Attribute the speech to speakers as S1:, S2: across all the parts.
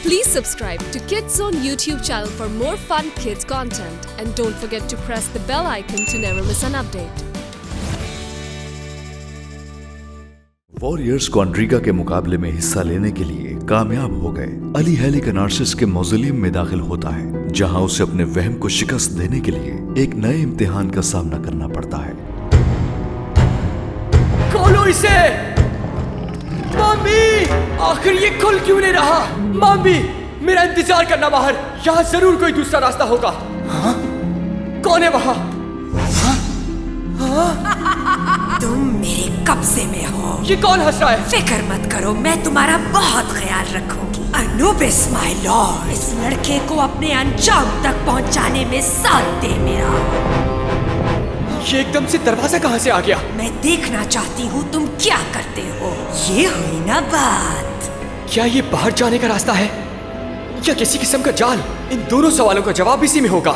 S1: Please subscribe to Kids Zone YouTube channel for more fun kids content and don't forget to press the bell icon to never miss an update.
S2: Warriors Quadriga के मुकाबले में हिस्सा लेने के लिए कामयाब हो गए। अली हेलिकनार्सिस के मौज़ोलियम में दाखिल होता है, जहां उसे अपने वहम को शिकस्त देने के लिए एक नए इम्तिहान का सामना करना पड़ता है।
S3: खोलो इसे! मम्मी! आखिर ये खुल क्यों नहीं रहा? मम्मी! मेरा इंतजार करना बाहर, यहाँ जरूर कोई दूसरा रास्ता होगा। हाँ? कौन है वहाँ?
S4: तुम मेरे कब्जे में हो।
S3: ये कौन हंस रहा है?
S4: फिक्र मत करो, मैं तुम्हारा बहुत ख्याल रखूंगी। अनुबिस माय लॉर्ड, इस लड़के को अपने अंजाम तक पहुंचाने में साथ दे मेरा।
S3: ये एकदम से दरवाजा कहाँ से आ गया?
S4: मैं देखना चाहती हूँ तुम क्या करते हो। ये हुई ना बात।
S3: क्या ये बाहर जाने का रास्ता है या किसी किस्म का जाल? इन दोनों सवालों का जवाब इसी में होगा।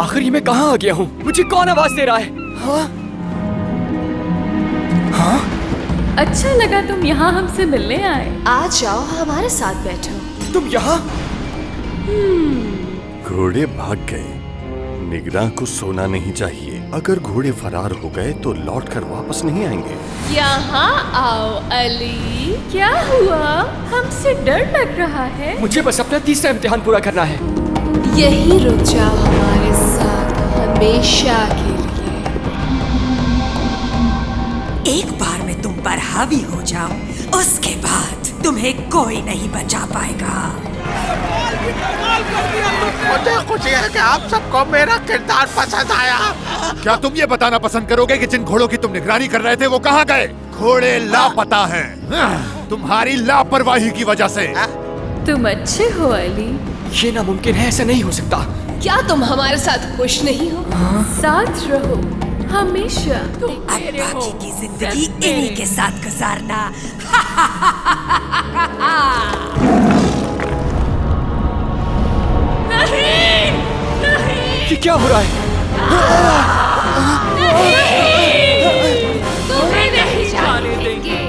S3: आखिर ये मैं कहाँ आ गया हूँ? मुझे कौन आवाज दे रहा है? हाँ? हाँ?
S5: अच्छा लगा तुम यहाँ हमसे मिलने आए।
S1: आ जाओ, हमारे साथ बैठो।
S3: तुम यहाँ?
S6: घोड़े भाग गए। निगरान को सोना नहीं चाहिए। अगर घोड़े फरार हो गए तो लौटकर वापस नहीं आएंगे।
S5: यहाँ आओ अली। क्या हुआ? हमसे डर लग रहा है?
S3: मुझे बस अपना तीसरा इम्तिहान पूरा करना है।
S1: यही रुक जाओ हमारे साथ हमेशा के लिए।
S4: एक बार मैं तुम पर हावी हो जाऊं, उसके बाद तुम्हें कोई नहीं बचा पाएगा।
S7: मुझे खुशी है कि आप सबको मेरा किरदार पसंद आया।
S8: क्या तुम ये बताना पसंद करोगे कि जिन घोड़ों की तुम निगरानी कर रहे थे वो कहाँ गए? घोड़े लापता हैं, तुम्हारी लापरवाही की वजह से।
S5: तुम अच्छे हो अली।
S3: ये नामुमकिन है, ऐसा नहीं हो सकता।
S1: क्या तुम हमारे साथ खुश नहीं हो?
S5: साथ रहो हमेशा।
S4: अब बाकी की जिंदगी इन्हीं के साथ गुजारना।
S5: नहीं, नहीं,
S3: ये क्या हो रहा है?
S5: तुम्हें नहीं जाने देंगे।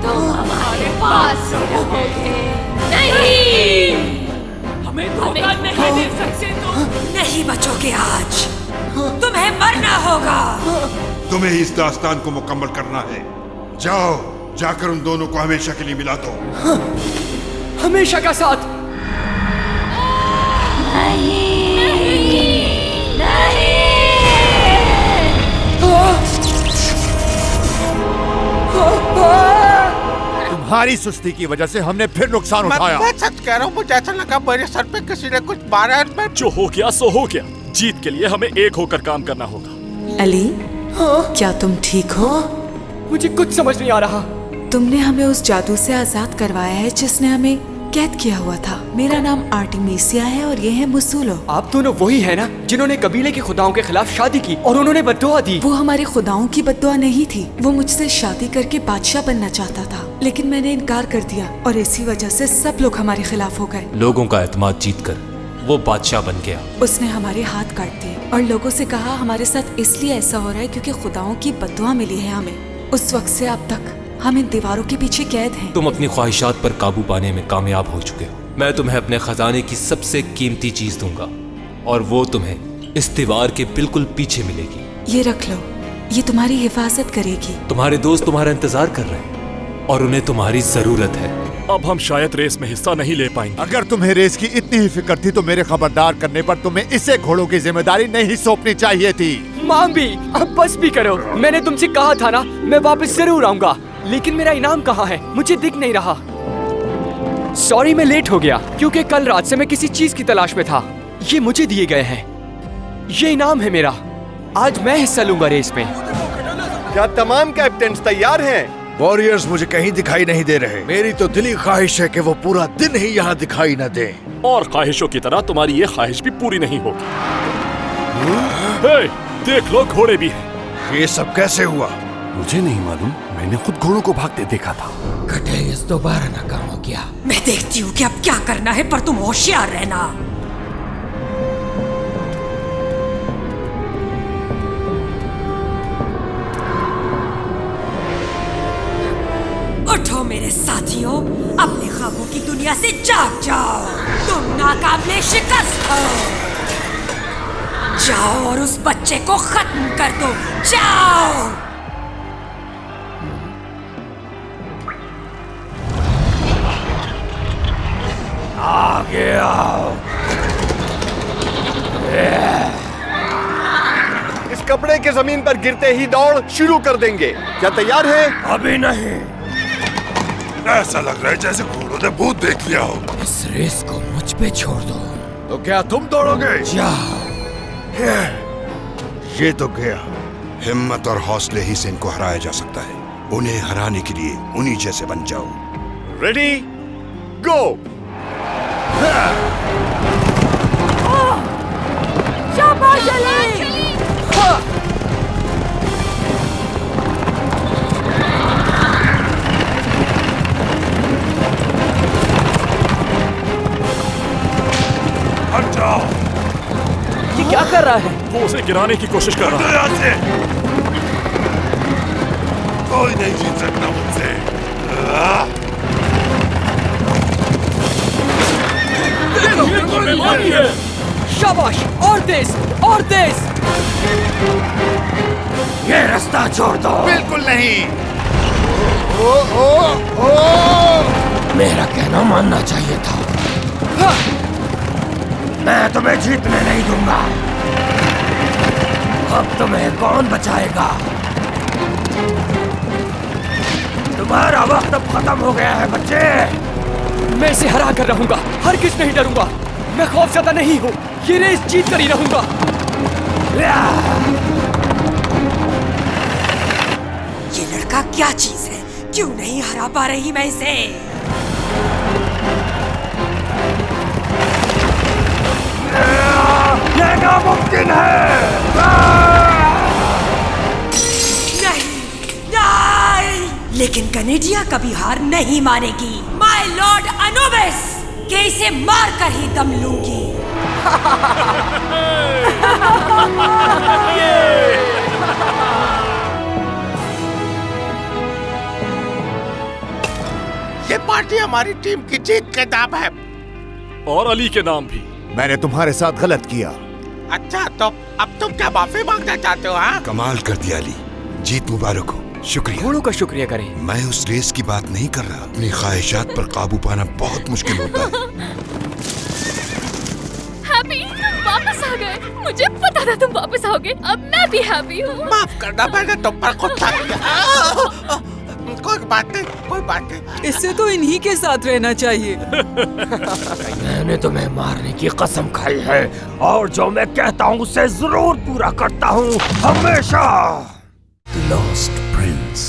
S5: तुम हमारे पास ही रहोगे। नहीं, हमें धोखा नहीं दे सकते तुम।
S4: नहीं बचोगे आज, तुम्हें मरना होगा।
S7: तुम्हें इस दास्तान को मुकम्मल करना है। जाओ, जाकर उन दोनों को हमेशा के लिए मिला दो।
S3: हमेशा का साथ।
S8: तुम्हारी सुस्ती की वजह से हमने फिर नुकसान उठाया।
S7: मैं सच कह रहा हूँ, मुझे ऐसा लगा मेरे सर पे किसी ने कुछ मारा है।
S6: जो हो गया सो हो गया। जीत के लिए हमें एक होकर काम करना होगा।
S9: अली, क्या तुम ठीक हो?
S3: मुझे कुछ समझ नहीं आ रहा।
S9: तुमने हमें उस जादू से आजाद करवाया है जिसने हमें कैद किया हुआ था। मेरा नाम आर्टिमीसिया है और ये है मुसूलो।
S3: आप दोनों वही है ना जिन्होंने कबीले के खुदाओं के खिलाफ शादी की और उन्होंने बद्दुआ दी?
S9: वो हमारे खुदाओं की बद्दुआ नहीं थी। वो मुझसे शादी करके बादशाह बनना चाहता था, लेकिन मैंने इनकार कर दिया और इसी वजह से सब लोग हमारे खिलाफ हो गए।
S10: लोगों का एतमाद जीत कर वो बादशाह बन गया।
S9: उसने हमारे हाथ काट दिए और लोगों से कहा हमारे साथ इसलिए ऐसा हो रहा है क्योंकि खुदाओं की बद्दुआ मिली है हमें। उस वक्त से अब तक हम इन दीवारों के पीछे कैद हैं।
S10: तुम अपनी ख्वाहिशात पर काबू पाने में कामयाब हो चुके हो। मैं तुम्हें अपने खजाने की सबसे कीमती चीज दूंगा और वो तुम्हें इस दीवार के बिल्कुल पीछे मिलेगी।
S9: ये रख लो, ये तुम्हारी हिफाजत करेगी।
S10: तुम्हारे दोस्त तुम्हारा इंतजार कर रहे हैं और उन्हें तुम्हारी जरूरत है।
S6: अब हम शायद रेस में हिस्सा नहीं ले पाएंगे।
S8: अगर तुम्हें रेस की इतनी ही फिक्र थी तो मेरे खबरदार करने पर तुम्हें इसे घोड़ों की जिम्मेदारी नहीं सौंपनी चाहिए थी।
S3: माम भी, अब बस भी करो। मैंने तुमसे कहा था ना, मैं वापस जरूर आऊंगा, लेकिन मेरा इनाम कहाँ है? मुझे दिख नहीं रहा। सॉरी, मैं लेट हो गया क्योंकि कल रात से मैं किसी चीज की तलाश में था। ये मुझे दिए गए हैं, ये इनाम है मेरा। आज मैं हिस्सा लूंगा रेस में।
S6: क्या तमाम कैप्टन्स तैयार हैं?
S2: वॉरियर्स मुझे कहीं दिखाई नहीं दे रहे। मेरी तो दिली ख्वाहिश है कि वो पूरा दिन ही यहाँ दिखाई न दे।
S6: और ख्वाहिशों की तरह तुम्हारी ये ख्वाहिश भी पूरी नहीं होगी। हे, देख लो, घोड़े भी हैं।
S2: ये सब कैसे हुआ?
S6: मुझे नहीं मालूम, मैंने खुद घोड़ों को भागते देखा था।
S3: इस दोबारा नाकाम हो गया।
S4: मैं देखती हूँ कि अब क्या करना है, पर तुम होशियार रहना। उठो मेरे साथियों, अपने ख्वाबों की दुनिया से जाग जाओ। तुम नाकाबिले शिकस्त हो। जाओ और उस बच्चे को खत्म कर दो। जाओ।
S8: आगे आओ।
S6: इस कपड़े के जमीन पर गिरते ही दौड़ शुरू कर देंगे। क्या तैयार है?
S8: अभी नहीं।
S7: ऐसा लग रहा है जैसे घोड़ों ने भूत देख लिया हो।
S8: इस रेस को मुझ पे छोड़ दो।
S7: तो क्या तुम दौड़ोगे?
S8: जाओ।
S7: ये तो गया। हिम्मत और हौसले ही से इनको हराया जा सकता है। उन्हें हराने के लिए उन्हीं जैसे बन जाओ।
S6: रेडी गो।
S4: शाबाश अली।
S7: हट जाओ।
S3: ये क्या कर रहा है?
S8: वो उसे गिराने की कोशिश कर रहा है।
S7: यहाँ से कोई नहीं जीत सकता मुझसे।
S3: शाबाश, और तेज, और तेज।
S8: ये रास्ता छोड़ दो।
S7: बिल्कुल नहीं।
S8: मेरा कहना मानना चाहिए था। मैं तुम्हें जीतने नहीं दूंगा। अब तुम्हें कौन बचाएगा? तुम्हारा वक्त अब खत्म हो गया है बच्चे।
S3: मैं इसे हरा कर रहूंगा, हर किस नहीं डरूंगा। मैं खौफज़दा नहीं हूँ, ये रेस जीत कर ही रहूंगा।
S4: ये लड़का क्या चीज है? क्यों नहीं हरा पा रही मैं इसे?
S8: ये नामुमकिन है।
S4: नहीं, नहीं। लेकिन कनेडिया कभी हार नहीं मानेगी। माय लॉर्ड अनुबिस के इसे मार कर ही दम लूंगी।
S8: ये पार्टी हमारी टीम की जीत के नाम है।
S6: और अली के नाम भी।
S8: मैंने तुम्हारे साथ गलत किया।
S11: अच्छा, तो अब तुम क्या माफी मांगना चाहते हो? हाँ,
S7: कमाल कर दिया अली। जीत मुबारक हो। शुक्रिया।
S3: घोड़ों का शुक्रिया करें।
S7: मैं उस रेस की बात नहीं कर रहा। अपनी ख्वाहिशात पर काबू पाना बहुत मुश्किल होता है।
S5: हैप्पी, तुम वापस आ गए। मुझे पता था तुम वापस आओगे। अब मैं भी हैप्पी हूँ।
S11: माफ करना, मैंने तुम पर गुस्सा किया। कोई बात नहीं, कोई बात नहीं।
S9: इससे तो इन्हीं के साथ रहना चाहिए।
S8: मैंने तुम्हें मारने की कसम खाई है और जो मैं कहता हूँ उसे जरूर पूरा करता हूँ, हमेशा।
S2: Lost Prince